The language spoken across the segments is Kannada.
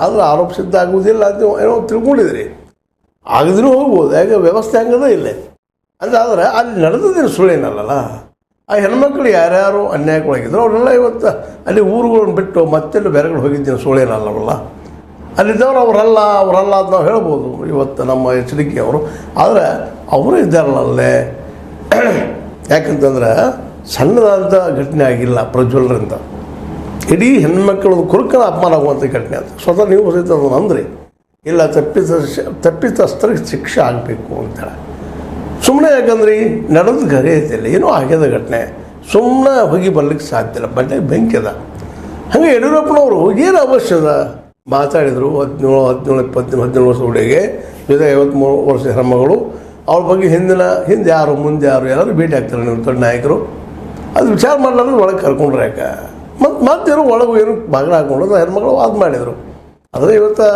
ಆದ್ರೆ ಆರೋಪ ಸಿದ್ಧ ಆಗುವುದಿಲ್ಲ ಅಂತ ಏನೋ ತಿಳ್ಕೊಂಡಿದ್ರಿ. ಆಗದಿನೂ ಹೋಗ್ಬೋದು, ಯಾಕೆ ವ್ಯವಸ್ಥೆ ಹಂಗದ ಇಲ್ಲ ಅಂದರೆ. ಆದರೆ ಅಲ್ಲಿ ನಡೆದದೇನು ಸುಳ್ಳೇನಲ್ಲ. ಆ ಹೆಣ್ಮಕ್ಳು ಯಾರ್ಯಾರು ಅನ್ಯಾಯಕ್ಕೊಳಗಿದ್ರು ಅವರೆಲ್ಲ ಇವತ್ತು ಅಲ್ಲಿ ಊರುಗಳನ್ನ ಬಿಟ್ಟು ಮತ್ತೆಲ್ಲ ಬೇರೆಗಳು ಹೋಗಿದ್ದೇನೆ ಸುಳ್ಳೇನಲ್ಲವಲ್ಲ. ಅಲ್ಲಿದ್ದವ್ರು ಅವರಲ್ಲ ಅಂತ ನಾವು ಹೇಳ್ಬೋದು ಇವತ್ತು ನಮ್ಮ ಎಚ್ಚರಿಕೆಯವರು. ಆದರೆ ಅವರೇ ಇದ್ದಾರಲ್ಲ ಅಲ್ಲೇ. ಯಾಕಂತಂದ್ರೆ ಸಣ್ಣದಾದಂಥ ಘಟನೆ ಆಗಿಲ್ಲ ಪ್ರಜ್ವಲರಿಂದ. ಇಡೀ ಹೆಣ್ಮಕ್ಳದ್ದು ಕುರುಕನ ಅಪಮಾನ ಆಗುವಂಥ ಘಟನೆ ಅಂತ ಸ್ವತಃ ನೀವು ಸಹಿತ ಅದನ್ನು ಅಂದರೆ ಇಲ್ಲ, ತಪ್ಪಿತಸ್ಥರಿಗೆ ಶಿಕ್ಷೆ ಆಗಬೇಕು ಅಂತೇಳಿ. ಸುಮ್ಮನೆ ಯಾಕಂದ್ರೆ ನಡೆದ ಘರೆ ಐತಿಲ್ಲ, ಏನೋ ಆಗ್ಯದ ಘಟನೆ, ಸುಮ್ಮನೆ ಹೋಗಿ ಬರ್ಲಿಕ್ಕೆ ಸಾಧ್ಯ ಇಲ್ಲ. ಬಟ್ಟೆ ಬೆಂಕಿ ಅದ. ಹಾಗೆ ಯಡಿಯೂರಪ್ಪನವರು ಏನು ಅವಶ್ಯದ ಮಾತಾಡಿದರು. 17 ವರ್ಷ ಹುಡುಗಿಗೆ ಜೊತೆ 53 ವರ್ಷ ಹೆಣ್ಮಗಳು. ಅವ್ರ ಬಗ್ಗೆ ಹಿಂದೆ ಯಾರು ಮುಂದೆ ಯಾರು ಎಲ್ಲರೂ ಭೇಟಿ ಆಗ್ತಾರೆ ನೀವು ದೊಡ್ಡ ನಾಯಕರು. ಅದು ವಿಚಾರ ಮಾಡಲಾರ್ದು ಒಳಗೆ ಕರ್ಕೊಂಡ್ರೆ ಯಾಕೆ ಮತ್ತೇನೋ ಒಳಗೆ ಏನು ಬಾಗಿಲ ಹಾಕ್ಕೊಂಡು ಹೆಣ್ಮಗಳು ವಾದ ಮಾಡಿದರು. ಆದರೆ ಇವತ್ತು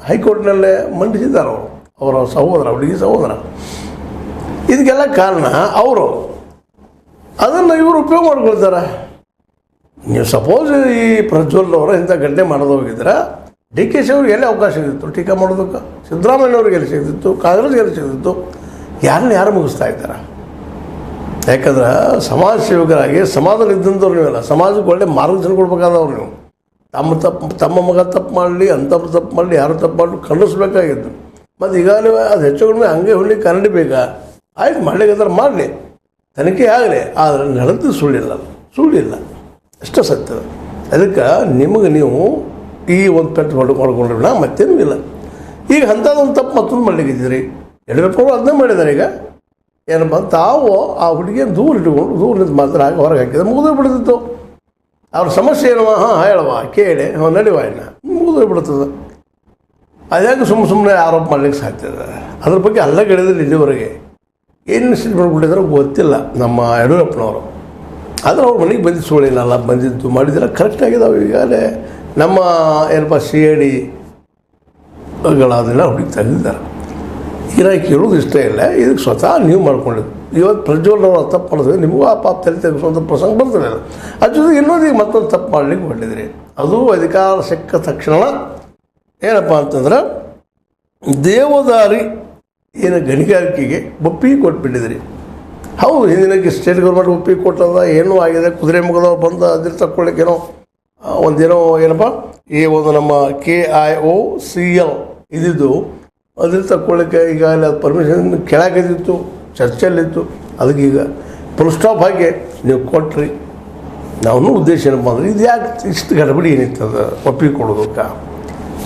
ಹೈಕೋರ್ಟ್ನಲ್ಲೇ ಮಂಡಿಸಿದ್ದಾರೆ ಅವರ ಸಹೋದರ, ಹುಡುಗಿ ಸಹೋದರ. ಇದಕ್ಕೆಲ್ಲ ಕಾರಣ ಅವರು ಅದನ್ನು ಇವರು ಉಪಯೋಗ ಮಾಡ್ಕೊಳ್ತಾರೆ. ನೀವು ಸಪೋಸ್ ಈ ಪ್ರಜ್ವಲ್ನವರು ಇಂಥ ಘಟನೆ ಮಾಡೋದು ಹೋಗಿದ್ರೆ DK ಅವ್ರಿಗೆ ಎಲ್ಲಿ ಅವಕಾಶ ಇದ್ದಿತ್ತು ಟೀಕಾ ಮಾಡೋದಕ್ಕೆ? ಸಿದ್ದರಾಮಯ್ಯವ್ರಿಗೆ ಎಲ್ಲಿ ಸಿಗ್ತಿತ್ತು? ಕಾಂಗ್ರೆಸ್ಗೆ ಎಲ್ಲಿ ಸಿಗ್ತಿತ್ತು? ಯಾರು ಮುಗಿಸ್ತಾ ಇದ್ದಾರೆ? ಯಾಕಂದ್ರೆ ಸಮಾಜ ಸೇವಕರಾಗಿ ಸಮಾಜದಲ್ಲಿ ಇದ್ದಂಥವ್ರು ನೀವೆಲ್ಲ ಸಮಾಜಕ್ಕೆ ಒಳ್ಳೆ ಮಾರ್ಗದರ್ಶನ ಕೊಡ್ಬೇಕಾದವ್ರು ನೀವು. ತಮ್ಮ ಮಗ ತಪ್ಪು ಮಾಡಲಿ, ಅಂಥವ್ರು ತಪ್ಪು ಮಾಡಲಿ, ಯಾರು ತಪ್ಪು ಮಾಡಲಿ ಖಂಡಿಸ್ಬೇಕಾಗಿತ್ತು. ಮತ್ತು ಈಗಾಗಲೇ ಅದು ಹೆಚ್ಚು ಕಡಿಮೆ ಹಂಗೆ ಹೊಳ್ಳಿ ಕನ್ನಡಿ ಬೇಕಾ? ಆಯ್ತು ಮಾಡಲಿಕ್ಕೆ ಮಾಡಲಿ, ತನಿಖೆ ಆಗಲಿ. ಆದರೆ ನಡೆದು ಸುಳ್ಳಿಲ್ಲ ಅಷ್ಟೇ ಸತ್ಯದ. ಅದಕ್ಕೆ ನಿಮಗೆ ನೀವು ಈ ಒಂದು ಪೆಟ್ಟು ಹೊಡ್ಕೊಂಡ್ರೆ ಮತ್ತೇನೂ ಇಲ್ಲ. ಈಗ ಅಂಥದ್ದೊಂದು ತಪ್ಪು ಮತ್ತೊಂದು ಮಾಡಲಿಕ್ಕಿದ್ದೀರಿ. ಯಡಿಯೂರಪ್ಪನವರು ಅದನ್ನೇ ಮಾಡಿದ್ದಾರೆ. ಈಗ ಏನಪ್ಪ ತಾವು ಆ ಹುಡುಗಿಯನ್ನು ದೂರದಿಂದ ಮಾತ್ರ ಹಾಕಿ ಹೊರಗೆ ಹಾಕಿದ್ರೆ ಮುಗಿದು ಬಿಡ್ತಿತ್ತು. ಅವ್ರ ಸಮಸ್ಯೆ ಏನವ? ಹೇಳವ, ಕೇಳಿ, ನಡಿವ, ಇನ್ನು ಮುಗಿದು ಬಿಡ್ತದೆ. ಅದ್ಯಾಕೆ ಸುಮ್ಮನೆ ಆರೋಪ ಮಾಡ್ಲಿಕ್ಕೆ ಸಾಧ್ಯ ಇದೆ? ಅದ್ರ ಬಗ್ಗೆ ಅಲ್ಲಗಳಿದ್ರೆ ಇಲ್ಲಿವರೆಗೆ ಏನು ಸ್ಟೇಟ್ಮೆಂಟ್ ಕೊಟ್ಟಿದ್ರೆ ಗೊತ್ತಿಲ್ಲ ನಮ್ಮ ಯಡಿಯೂರಪ್ಪನವರು. ಆದರೆ ಅವ್ರ ಮನೆಗೆ ಬಂದಿದ್ದು ಸುಳಿನಲ್ಲ, ಬಂದಿದ್ದು ಮಾಡಿದ್ರೆ ಕರೆಕ್ಟಾಗಿದ್ದಾವೆ. ಈಗಾಗಲೇ ನಮ್ಮ ಏನಪ್ಪ CID ಗಳಾದೆಲ್ಲ ಹುಡುಗಿ ತೆಗೆದಿದ್ದಾರೆ. ಹೀಗಾಗಿ ಕೇಳೋದು ಇಷ್ಟ ಇಲ್ಲ. ಇದಕ್ಕೆ ಸ್ವತಃ ನೀವು ಮಾಡ್ಕೊಂಡಿದ್ದು. ಇವತ್ತು ಪ್ರಜ್ವಲ್ನವರು ತಪ್ಪು ಮಾಡಿದ್ರೆ ನಿಮಗೂ ಆ ಪಾಪ ತಲೆ ತೆಗೆಸುವಂಥ ಪ್ರಸಂಗ ಬರ್ತಿರಲಿಲ್ಲ. ಅದ್ರ ಜೊತೆಗೆ ಇನ್ನೊಂದು ಈಗ ಮತ್ತೊಂದು ತಪ್ಪು ಮಾಡಲಿಕ್ಕೆ ಹೊರಟಿದ್ರಿ. ಅದು ಅಧಿಕಾರ ಸಿಕ್ಕ ತಕ್ಷಣ ಏನಪ್ಪ ಅಂತಂದ್ರೆ ದೇವದಾರಿ ಏನು ಗಣಿಗಾರಿಕೆಗೆ ಒಪ್ಪಿಗೆ ಕೊಟ್ಬಿಟ್ಟಿದ್ರಿ. ಹೌದು, ಹಿಂದಿನಕ್ಕೆ ಸ್ಟೇಟ್ ಗೌರ್ಮೆಂಟ್ ಒಪ್ಪಿಗೆ ಕೊಟ್ಟದ, ಏನೂ ಆಗಿದೆ. ಕುದುರೆ ಮುಖದವ್ರು ಬಂದು ಅದ್ರ ತಕ್ಕೊಳ್ಳಿಕ್ಕೇನೋ ಒಂದೇನೋ ಏನಪ್ಪ ಈ ಒಂದು ನಮ್ಮ KIOCL ಇದ್ದಿದ್ದು ಅದ್ರ ತಕ್ಕೊಳ್ಳಿಕ್ಕೆ ಈಗಾಗಲೇ ಅದು ಪರ್ಮಿಷನ್ ಕೆಳಗಿದ್ದಿತ್ತು, ಚರ್ಚೆಯಲ್ಲಿತ್ತು. ಅದಕ್ಕೆ ಈಗ ಫುಲ್ ಸ್ಟಾಪ್ ಹಾಕಿ ನೀವು ಕೊಟ್ರಿ. ನಾವು ಉದ್ದೇಶ ಏನಪ್ಪ ಅಂದರೆ ಇದು ಯಾಕೆ ಇಷ್ಟು ಗಡಬಡಿ ಏನಿತ್ತದ ಒಪ್ಪಿಗೆ ಕೊಡೋದಕ್ಕೆ?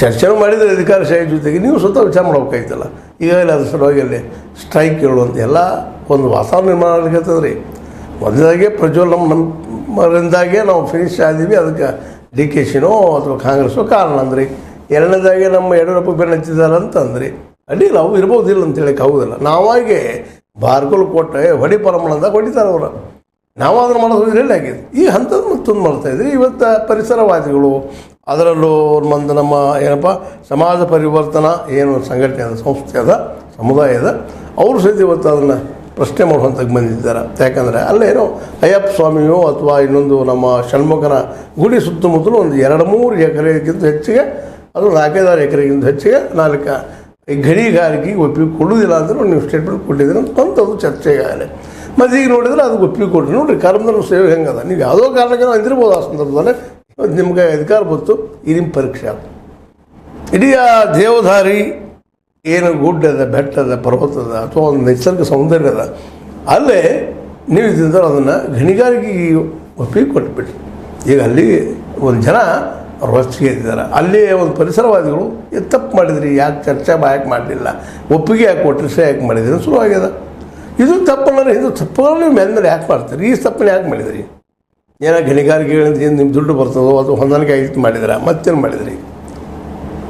ಚರ್ಚೆನೂ ಮಾಡಿದರೆ ಅಧಿಕಾರಶಾಹಿ ಜೊತೆಗೆ ನೀವು ಸ್ವತಃ ವಿಚಾರ ಮಾಡ್ಬೇಕಾಯ್ತಲ್ಲ. ಈಗಾಗಲೇ ಅದ್ರ ಸಲುವಾಗಿ ಅಲ್ಲಿ ಸ್ಟ್ರೈಕ್ ಕೇಳುವಂಥ ಎಲ್ಲ ಒಂದು ವಾತಾವರಣ ನಿರ್ಮಾಣ ಆಗ್ಲಿಕ್ಕತ್ತದ್ರಿ. ಮೊದಲಾಗೆ ಪ್ರಜ್ವಲ್ ನಮ್ಮರಿಂದಾಗೆ ನಾವು ಫಿನಿಶ್ ಆದೀವಿ. ಅದಕ್ಕೆ DKಶಿನೋ ಅಥವಾ ಕಾಂಗ್ರೆಸ್ಸೋ ಕಾರಣ ಅಂದ್ರಿ. ಎರಡನೇದಾಗೆ ನಮ್ಮ ಯಡಿಯೂರಪ್ಪ ಬೆನ್ನು ಹಚ್ಚಿದ್ದಾರೆ ಅಂತಂದ್ರಿ. ಅಡ್ಡಿಲ್ಲ, ಅವು ಇರ್ಬೋದಿಲ್ಲ ಅಂತೇಳಿ ಹೌದಿಲ್ಲ. ನಾವಾಗೆ ಬಾರ್ಗೋಲ್ ಕೊಟ್ಟರೆ ಹೊಡಿ ಪರಮಣದಾಗ ಹೊಡಿತಾರೆ ಅವರು. ನಾವು ಅದನ್ನು ಮಾಡೋದು ಹೇಳಿ ಆಗಿದೆ. ಈ ಹಂತದ ಮತ್ತೊಂದು ಮಾಡ್ತಾಯಿದ್ರಿ. ಇವತ್ತು ಪರಿಸರವಾದಿಗಳು, ಅದರಲ್ಲೂ ಮಂದು ನಮ್ಮ ಏನಪ್ಪ ಸಮಾಜ ಪರಿವರ್ತನಾ ಏನು ಸಂಘಟನೆ ಅದ, ಸಂಸ್ಥೆ ಅದ, ಸಮುದಾಯ ಅದ, ಅವರು ಸಹಿತ ಇವತ್ತು ಅದನ್ನು ಪ್ರಶ್ನೆ ಮಾಡುವಂಥದ್ದು ಬಂದಿದ್ದಾರೆ. ಯಾಕಂದರೆ ಅಲ್ಲೇನೋ ಅಯ್ಯಪ್ಪ ಸ್ವಾಮಿಯೋ ಅಥವಾ ಇನ್ನೊಂದು ನಮ್ಮ ಷಣ್ಮುಖನ ಗುಡಿ ಸುತ್ತಮುತ್ತಲು ಒಂದು 2-3 ಎಕರೆಗಿಂತ ಹೆಚ್ಚಿಗೆ, ಅದು 4-6 ಎಕರೆಗಿಂತ ಹೆಚ್ಚಿಗೆ ಈ ಗಣಿಗಾರಿಕೆಗೆ ಒಪ್ಪಿಗೆ ಕೊಡುವುದಿಲ್ಲ ಅಂತ ನೀವು ಸ್ಟೇಟ್ಮೆಂಟ್ ಕೊಟ್ಟಿದ್ದೀರಿ ಅಂತಂಥದ್ದು ಚರ್ಚೆಗಾಗಲಿ. ಮತ್ತು ಈಗ ನೋಡಿದ್ರೆ ಅದು ಒಪ್ಪಿಗೆ ಕೊಟ್ಟರೆ ನೋಡಿರಿ ಕರ್ಮದಲ್ಲಿ ಸೇವೆ ಹೆಂಗದ. ನೀವು ಯಾವುದೋ ಕಾರಣಕ್ಕೆ ಅಂದಿರ್ಬೋದು. ಆ ಸಂದರ್ಭದಲ್ಲಿ ನಿಮ್ಗೆ ಅಧಿಕಾರ ಬಂತು, ಈ ನಿಮ್ಮ ಪರೀಕ್ಷೆ ಆಯ್ತು. ಇಡೀ ಆ ದೇವದಾರಿ ಏನು ಗುಡ್ಡದ, ಬೆಟ್ಟದ, ಪರ್ವತದ ಅಥವಾ ಒಂದು ನೈಸರ್ಗಿಕ ಸೌಂದರ್ಯ ಅದ, ಅಲ್ಲೇ ನೀವು ಇದ್ದಿಂದ ಅದನ್ನು ಗಣಿಗಾರಿಕೆಗೆ ಒಪ್ಪಿಗೆ ಕೊಟ್ಬಿಟ್ರಿ. ಈಗ ಅಲ್ಲಿ ಒಂದು ಜನ ರೊಚ್ಚಿಗೆ ಇದ್ದಾರೆ. ಅಲ್ಲಿ ಒಂದು ಪರಿಸರವಾದಿಗಳು ತಪ್ಪು ಮಾಡಿದ್ರಿ, ಯಾಕೆ ಚರ್ಚೆ ಯಾಕೆ ಮಾಡಲಿಲ್ಲ, ಒಪ್ಪಿಗೆ ಯಾಕೆ ಕೊಟ್ಟರೆ ಸಹ ಯಾಕೆ ಮಾಡಿದ್ರಿ ಶುರುವಾಗ್ಯದ. ಇದು ತಪ್ಪನ್ನೋರು ಇದು ತಪ್ಪುಗಳನ್ನ ನೀವು ಮೇಲೆ ಯಾಕೆ ಮಾಡ್ತೀರಿ? ಈ ತಪ್ಪನ್ನು ಯಾಕೆ ಮಾಡಿದ್ರಿ? ಏನೋ ಗಣಿಗಾರಿಕೆಗಳಿಂದ ಏನು ನಿಮ್ಮ ದುಡ್ಡು ಬರ್ತದೋ ಅಥವಾ ಹೊಂದಾಣಿಕೆ ಆಗಿತ್ತು ಮಾಡಿದ್ರೆ ಮತ್ತೇನು ಮಾಡಿದ್ರಿ?